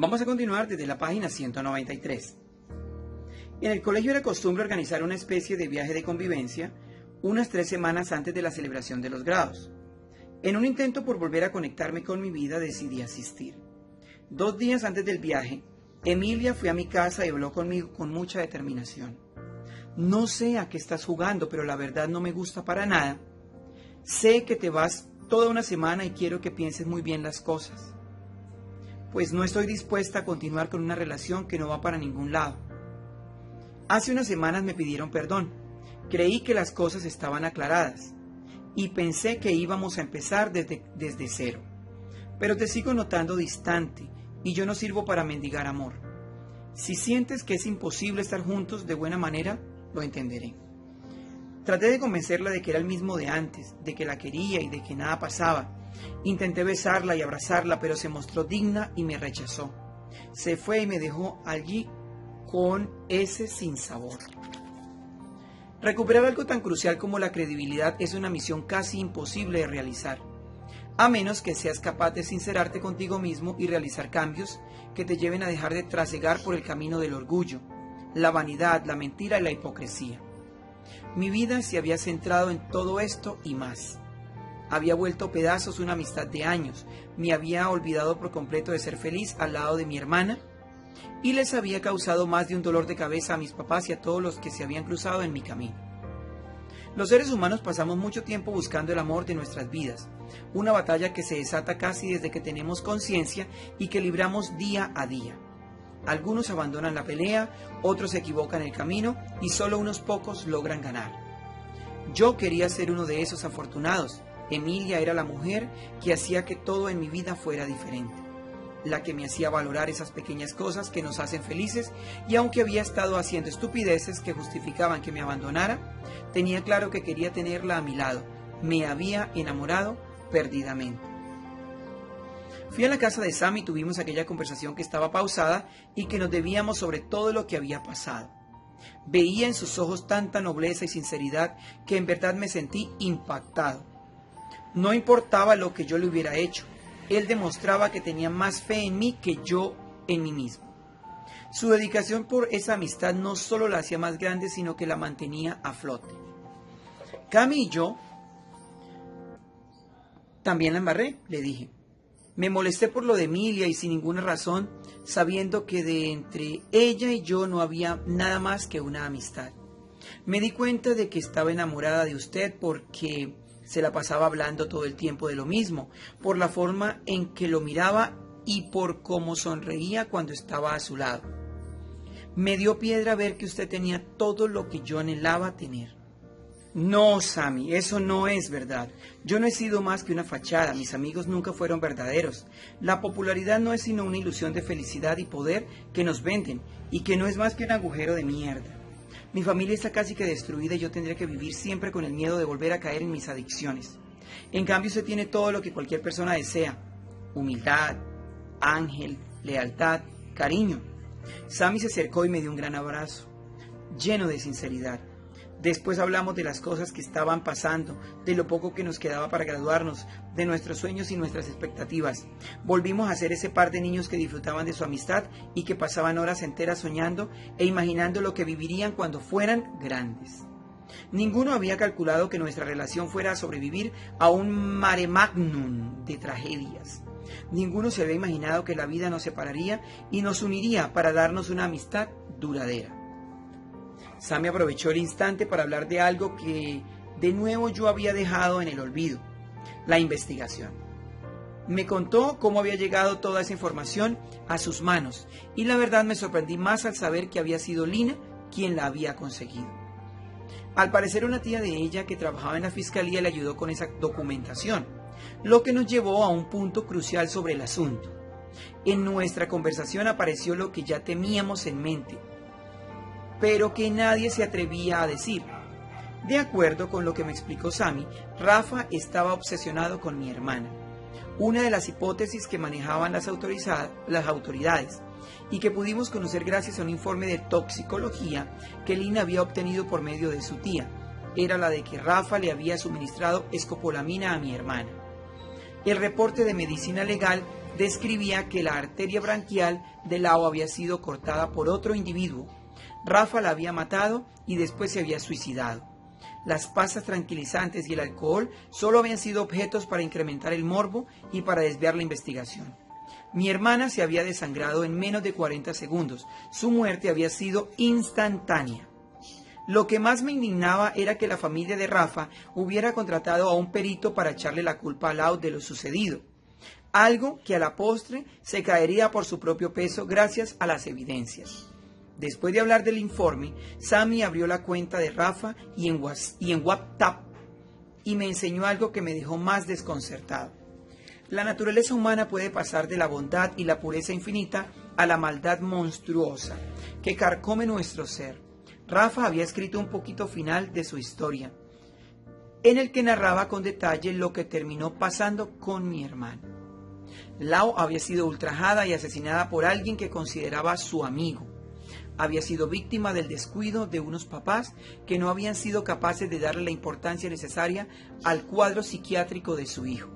Vamos a continuar desde la página 193. En el colegio era costumbre organizar una especie de viaje de convivencia unas 3 semanas antes de la celebración de los grados. En un intento por volver a conectarme con mi vida, decidí asistir. 2 días antes del viaje, Emilia fue a mi casa y habló conmigo con mucha determinación. No sé a qué estás jugando, pero la verdad no me gusta para nada. Sé que te vas toda una semana y quiero que pienses muy bien las cosas. Pues no estoy dispuesta a continuar con una relación que no va para ningún lado. Hace unas semanas me pidieron perdón. Creí que las cosas estaban aclaradas y pensé que íbamos a empezar desde cero. Pero te sigo notando distante y yo no sirvo para mendigar amor. Si sientes que es imposible estar juntos de buena manera, lo entenderé. Traté de convencerla de que era el mismo de antes, de que la quería y de que nada pasaba. Intenté besarla y abrazarla, pero se mostró digna y me rechazó. Se fue y me dejó allí con ese sinsabor. Recuperar algo tan crucial como la credibilidad es una misión casi imposible de realizar, a menos que seas capaz de sincerarte contigo mismo y realizar cambios que te lleven a dejar de trasegar por el camino del orgullo, la vanidad, la mentira y la hipocresía. Mi vida se había centrado en todo esto y más. Había vuelto pedazos una amistad de años, me había olvidado por completo de ser feliz al lado de mi hermana y les había causado más de un dolor de cabeza a mis papás y a todos los que se habían cruzado en mi camino. Los seres humanos pasamos mucho tiempo buscando el amor de nuestras vidas, una batalla que se desata casi desde que tenemos conciencia y que libramos día a día. Algunos abandonan la pelea, otros se equivocan el camino y solo unos pocos logran ganar. Yo quería ser uno de esos afortunados. Emilia era la mujer que hacía que todo en mi vida fuera diferente, la que me hacía valorar esas pequeñas cosas que nos hacen felices, y aunque había estado haciendo estupideces que justificaban que me abandonara, tenía claro que quería tenerla a mi lado. Me había enamorado perdidamente. Fui a la casa de Sam y tuvimos aquella conversación que estaba pausada y que nos debíamos sobre todo lo que había pasado. Veía en sus ojos tanta nobleza y sinceridad que en verdad me sentí impactado. No importaba lo que yo le hubiera hecho, él demostraba que tenía más fe en mí que yo en mí mismo. Su dedicación por esa amistad no solo la hacía más grande, sino que la mantenía a flote. Cami y yo también la embarré, le dije. Me molesté por lo de Emilia y sin ninguna razón, sabiendo que de entre ella y yo no había nada más que una amistad. Me di cuenta de que estaba enamorada de usted porque se la pasaba hablando todo el tiempo de lo mismo, por la forma en que lo miraba y por cómo sonreía cuando estaba a su lado. Me dio piedra ver que usted tenía todo lo que yo anhelaba tener. No, Sammy, eso no es verdad. Yo no he sido más que una fachada, mis amigos nunca fueron verdaderos. La popularidad no es sino una ilusión de felicidad y poder que nos venden y que no es más que un agujero de mierda. Mi familia está casi que destruida y yo tendría que vivir siempre con el miedo de volver a caer en mis adicciones. En cambio, usted tiene todo lo que cualquier persona desea: humildad, ángel, lealtad, cariño. Sammy se acercó y me dio un gran abrazo, lleno de sinceridad. Después hablamos de las cosas que estaban pasando, de lo poco que nos quedaba para graduarnos, de nuestros sueños y nuestras expectativas. Volvimos a ser ese par de niños que disfrutaban de su amistad y que pasaban horas enteras soñando e imaginando lo que vivirían cuando fueran grandes. Ninguno había calculado que nuestra relación fuera a sobrevivir a un mare magnum de tragedias. Ninguno se había imaginado que la vida nos separaría y nos uniría para darnos una amistad duradera. Sammy aprovechó el instante para hablar de algo que de nuevo yo había dejado en el olvido: la investigación. Me contó cómo había llegado toda esa información a sus manos y la verdad me sorprendí más al saber que había sido Lina quien la había conseguido. Al parecer una tía de ella que trabajaba en la fiscalía le ayudó con esa documentación, lo que nos llevó a un punto crucial sobre el asunto. En nuestra conversación apareció lo que ya teníamos en mente, pero que nadie se atrevía a decir. De acuerdo con lo que me explicó Sammy, Rafa estaba obsesionado con mi hermana, una de las hipótesis que manejaban las autoridades y que pudimos conocer gracias a un informe de toxicología que Lina había obtenido por medio de su tía. Era la de que Rafa le había suministrado escopolamina a mi hermana. El reporte de medicina legal describía que la arteria branquial de Lau había sido cortada por otro individuo. Rafa la había matado y después se había suicidado. Las pastas tranquilizantes y el alcohol solo habían sido objetos para incrementar el morbo y para desviar la investigación. Mi hermana se había desangrado en menos de 40 segundos. Su muerte había sido instantánea. Lo que más me indignaba era que la familia de Rafa hubiera contratado a un perito para echarle la culpa a Lau de lo sucedido. Algo que a la postre se caería por su propio peso gracias a las evidencias. Después de hablar del informe, Sammy abrió la cuenta de Rafa y en WhatsApp y me enseñó algo que me dejó más desconcertado. La naturaleza humana puede pasar de la bondad y la pureza infinita a la maldad monstruosa que carcome nuestro ser. Rafa había escrito un poquito final de su historia, en el que narraba con detalle lo que terminó pasando con mi hermano. Lau había sido ultrajada y asesinada por alguien que consideraba su amigo. Había sido víctima del descuido de unos papás que no habían sido capaces de darle la importancia necesaria al cuadro psiquiátrico de su hijo.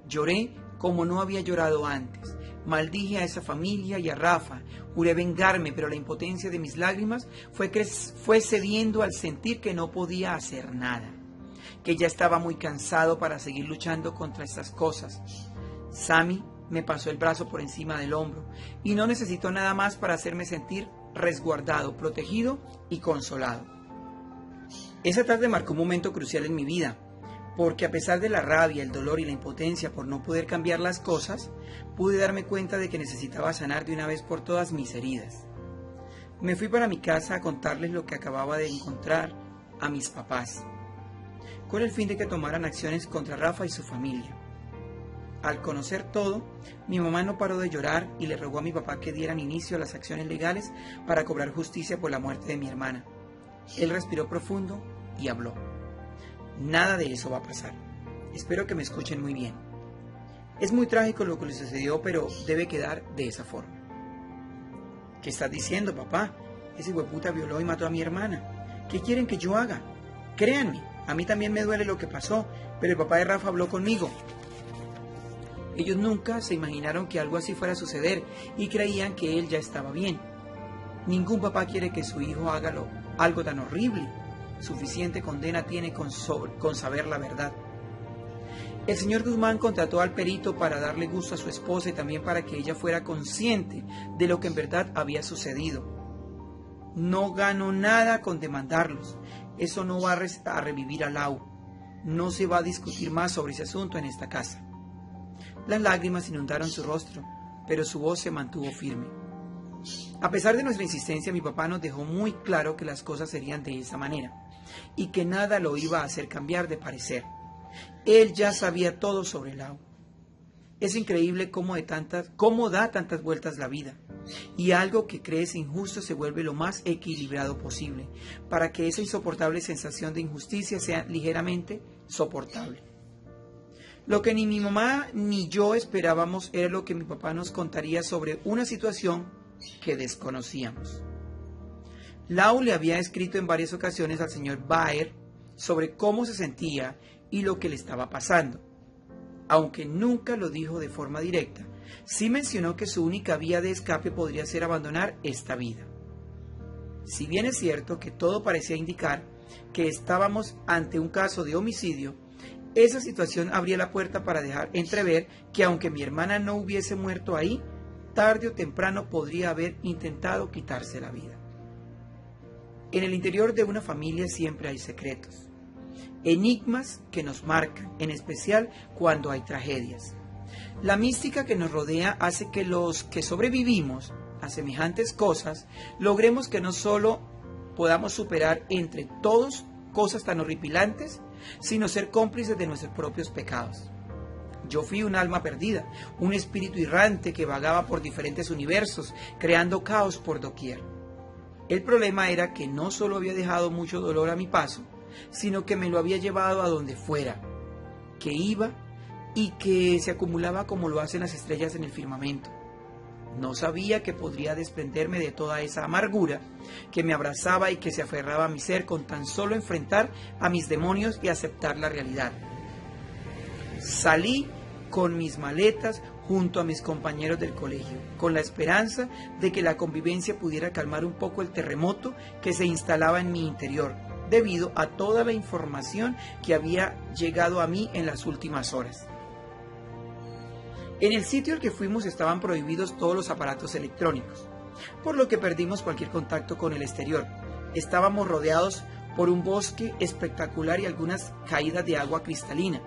Lloré como no había llorado antes. Maldije a esa familia y a Rafa. Juré vengarme, pero la impotencia de mis lágrimas fue cediendo al sentir que no podía hacer nada, que ya estaba muy cansado para seguir luchando contra estas cosas. Sammy me pasó el brazo por encima del hombro y no necesitó nada más para hacerme sentir resguardado, protegido y consolado. Esa tarde marcó un momento crucial en mi vida, porque a pesar de la rabia, el dolor y la impotencia por no poder cambiar las cosas, pude darme cuenta de que necesitaba sanar de una vez por todas mis heridas. Me fui para mi casa a contarles lo que acababa de encontrar a mis papás, con el fin de que tomaran acciones contra Rafa y su familia. Al conocer todo, mi mamá no paró de llorar y le rogó a mi papá que dieran inicio a las acciones legales para cobrar justicia por la muerte de mi hermana. Él respiró profundo y habló. Nada de eso va a pasar. Espero que me escuchen muy bien. Es muy trágico lo que le sucedió, pero debe quedar de esa forma. ¿Qué estás diciendo, papá? Ese hueputa violó y mató a mi hermana. ¿Qué quieren que yo haga? Créanme, a mí también me duele lo que pasó, pero el papá de Rafa habló conmigo. Ellos nunca se imaginaron que algo así fuera a suceder y creían que él ya estaba bien. Ningún papá quiere que su hijo haga algo tan horrible. Suficiente condena tiene con saber la verdad. El señor Guzmán contrató al perito para darle gusto a su esposa y también para que ella fuera consciente de lo que en verdad había sucedido. No ganó nada con demandarlos. Eso no va a revivir a Lau. No se va a discutir más sobre ese asunto en esta casa. Las lágrimas inundaron su rostro, pero su voz se mantuvo firme. A pesar de nuestra insistencia, mi papá nos dejó muy claro que las cosas serían de esa manera y que nada lo iba a hacer cambiar de parecer. Él ya sabía todo sobre Lau. Es increíble cómo da tantas vueltas la vida, y algo que crees injusto se vuelve lo más equilibrado posible, para que esa insoportable sensación de injusticia sea ligeramente soportable. Lo que ni mi mamá ni yo esperábamos era lo que mi papá nos contaría sobre una situación que desconocíamos. Lau le había escrito en varias ocasiones al señor Baer sobre cómo se sentía y lo que le estaba pasando. Aunque nunca lo dijo de forma directa, sí mencionó que su única vía de escape podría ser abandonar esta vida. Si bien es cierto que todo parecía indicar que estábamos ante un caso de homicidio, esa situación abría la puerta para dejar entrever que aunque mi hermana no hubiese muerto ahí, tarde o temprano podría haber intentado quitarse la vida. En el interior de una familia siempre hay secretos, enigmas que nos marcan, en especial cuando hay tragedias. La mística que nos rodea hace que los que sobrevivimos a semejantes cosas logremos que no solo podamos superar entre todos cosas tan horripilantes, sino ser cómplices de nuestros propios pecados. Yo fui un alma perdida, un espíritu errante que vagaba por diferentes universos, creando caos por doquier. El problema era que no solo había dejado mucho dolor a mi paso, sino que me lo había llevado a donde fuera, que iba y que se acumulaba como lo hacen las estrellas en el firmamento. No sabía que podría desprenderme de toda esa amargura que me abrazaba y que se aferraba a mi ser con tan solo enfrentar a mis demonios y aceptar la realidad. Salí con mis maletas junto a mis compañeros del colegio, con la esperanza de que la convivencia pudiera calmar un poco el terremoto que se instalaba en mi interior, debido a toda la información que había llegado a mí en las últimas horas. En el sitio al que fuimos estaban prohibidos todos los aparatos electrónicos, por lo que perdimos cualquier contacto con el exterior. Estábamos rodeados por un bosque espectacular y algunas caídas de agua cristalina.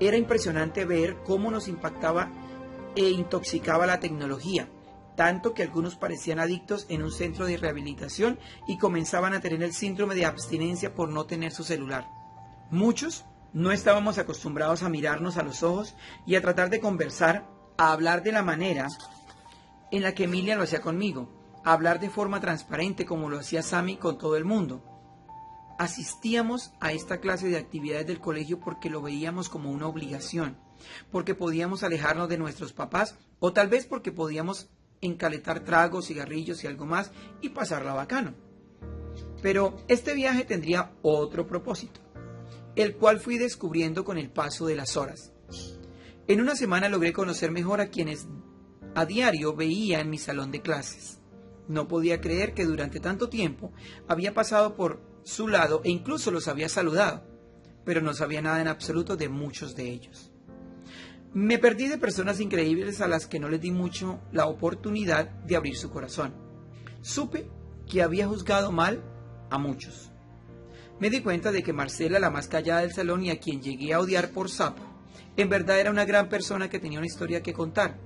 Era impresionante ver cómo nos impactaba e intoxicaba la tecnología, tanto que algunos parecían adictos en un centro de rehabilitación y comenzaban a tener el síndrome de abstinencia por no tener su celular. Muchos no estábamos acostumbrados a mirarnos a los ojos y a tratar de conversar, a hablar de la manera en la que Emilia lo hacía conmigo, a hablar de forma transparente como lo hacía Sammy con todo el mundo. Asistíamos a esta clase de actividades del colegio porque lo veíamos como una obligación, porque podíamos alejarnos de nuestros papás o tal vez porque podíamos encaletar tragos, cigarrillos y algo más y pasarla bacano. Pero este viaje tendría otro propósito, el cual fui descubriendo con el paso de las horas. En una semana logré conocer mejor a quienes a diario veía en mi salón de clases. No podía creer que durante tanto tiempo había pasado por su lado e incluso los había saludado, pero no sabía nada en absoluto de muchos de ellos. Me perdí de personas increíbles a las que no les di mucho la oportunidad de abrir su corazón. Supe que había juzgado mal a muchos. Me di cuenta de que Marcela, la más callada del salón y a quien llegué a odiar por sapo, en verdad era una gran persona que tenía una historia que contar.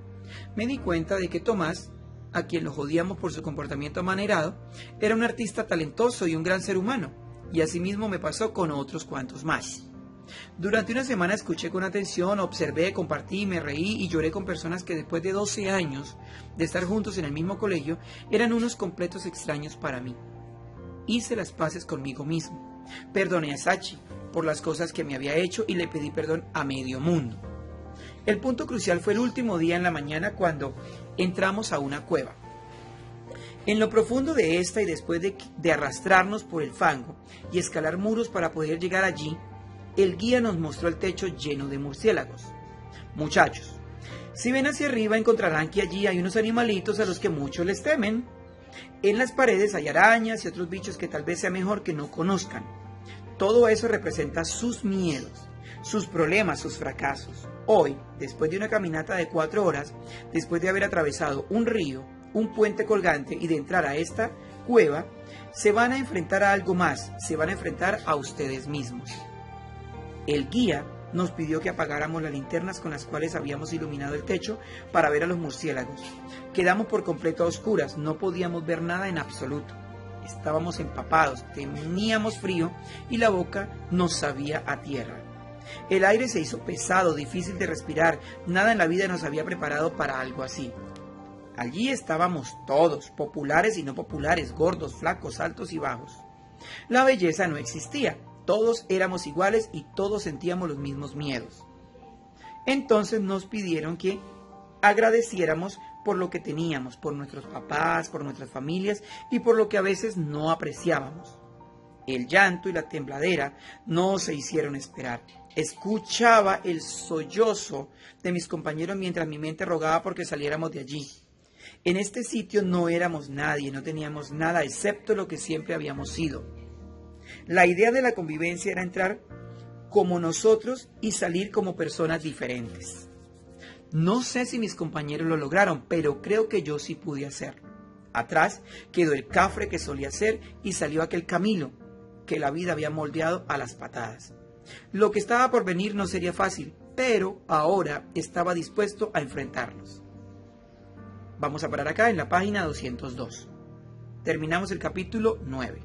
Me di cuenta de que Tomás, a quien lo jodíamos por su comportamiento amanerado, era un artista talentoso y un gran ser humano, y asimismo me pasó con otros cuantos más. Durante una semana escuché con atención, observé, compartí, me reí y lloré con personas que después de 12 años de estar juntos en el mismo colegio, eran unos completos extraños para mí. Hice las paces conmigo mismo, perdoné a Sachi por las cosas que me había hecho y le pedí perdón a medio mundo. El punto crucial fue el último día en la mañana cuando entramos a una cueva. En lo profundo de esta y después de arrastrarnos por el fango y escalar muros para poder llegar allí, el guía nos mostró el techo lleno de murciélagos. Muchachos, si ven hacia arriba encontrarán que allí hay unos animalitos a los que muchos les temen. En las paredes hay arañas y otros bichos que tal vez sea mejor que no conozcan. Todo eso representa sus miedos, sus problemas, sus fracasos. Hoy, después de una caminata de 4 horas, después de haber atravesado un río, un puente colgante y de entrar a esta cueva, se van a enfrentar a algo más, se van a enfrentar a ustedes mismos. El guía nos pidió que apagáramos las linternas con las cuales habíamos iluminado el techo para ver a los murciélagos. Quedamos por completo a oscuras, no podíamos ver nada en absoluto. Estábamos empapados, teníamos frío y la boca nos sabía a tierra. El aire se hizo pesado, difícil de respirar, nada en la vida nos había preparado para algo así. Allí estábamos todos, populares y no populares, gordos, flacos, altos y bajos. La belleza no existía, todos éramos iguales y todos sentíamos los mismos miedos. Entonces nos pidieron que agradeciéramos por lo que teníamos, por nuestros papás, por nuestras familias y por lo que a veces no apreciábamos. El llanto y la tembladera no se hicieron esperar. Escuchaba el sollozo de mis compañeros mientras mi mente rogaba porque saliéramos de allí. En este sitio no éramos nadie, no teníamos nada excepto lo que siempre habíamos sido. La idea de la convivencia era entrar como nosotros y salir como personas diferentes. No sé si mis compañeros lo lograron, pero creo que yo sí pude hacerlo. Atrás quedó el cafre que solía ser y salió aquel Camilo que la vida había moldeado a las patadas. Lo que estaba por venir no sería fácil, pero ahora estaba dispuesto a enfrentarlos. Vamos a parar acá en la página 202. Terminamos el capítulo 9.